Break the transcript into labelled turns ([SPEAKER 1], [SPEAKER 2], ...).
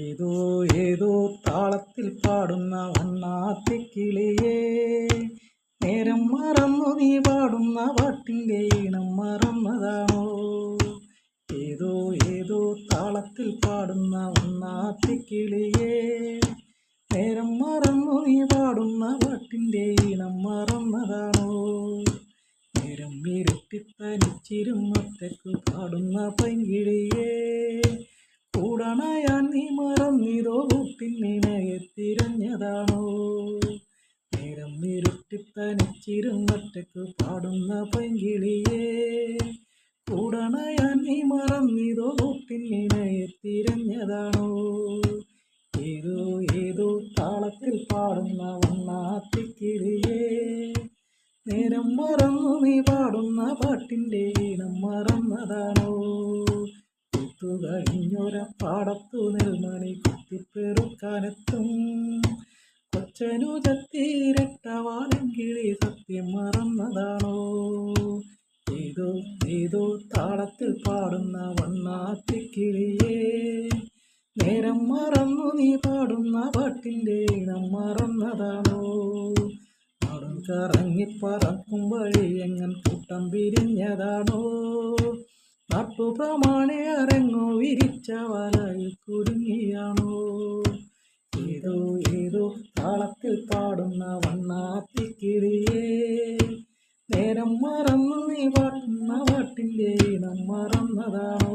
[SPEAKER 1] ഏതോ ഏതോ താളത്തിൽ പാടുന്ന വണ്ണാത്തിക്കിളിയേ, നേരം മറന്നു നീ പാടുന്ന പാട്ടിൻ്റെ ഈണം മറന്നതാണോ? ഏതോ ഏതോ താളത്തിൽ പാടുന്ന വണ്ണാത്തിക്കിളിയേ, നേരം മറന്നു നീ പാടുന്ന പാട്ടിൻ്റെ ഈണം മറന്നതാണോ? നേരം ഇരുട്ടിത്തനിച്ചിരുന്നൊറ്റയ്ക്കു പാടുന്ന പൈങ്കിളിയേ, കൂടണയാൻ നീ മറന്നിതോ കൂട്ടിനിണയെ തിരഞ്ഞതാണോ? നേരം ഇരുട്ടിത്തനിച്ചിരുന്നൊറ്റയ്ക്കു പാടുന്ന പൈങ്കിളിയേ, കൂടണയാൻ നീ മറന്നിതോ കൂട്ടിനിണയെ തിരഞ്ഞതാണോ? ഏതോ ഏതോ താളത്തിൽ പാടുന്ന വണ്ണാത്തിക്കിളിയേ, നേരം മറന്നു നീ പാടുന്ന പാട്ടിൻ്റെ ഈണം മറന്നതാണോ? കഴിഞ്ഞൊര പാടത്തു നെൽമണി കുത്തിപ്പെറുക്കാനെത്തും കൊച്ചനുജത്തീരട്ടവാലങ്കിളി സത്യം മറന്നതാണോ? ഏതോ ഏതോ താളത്തിൽ പാടുന്ന വണ്ണാത്തിക്കിളിയേ, നേരം മറന്നു നീ പാടുന്ന പാട്ടിൻ്റെ ഇണം മറന്നതാണോ? നാടും കറങ്ങിപ്പറക്കും വഴി എങ്ങൻ കൂട്ടം പിരിഞ്ഞതാണോ? നാട്ടുപ്രമാണി അരങ്ങോ വിരിച്ച വലയിൽ കുടുങ്ങിയാണോ? ഏതോ ഏതോ താളത്തിൽ പാടുന്ന വണ്ണാത്തിക്കിളിയേ, നേരം മറന്നു നീ പാടുന്ന പാട്ടിൻ്റെ ഇണം മറന്നതാണോ?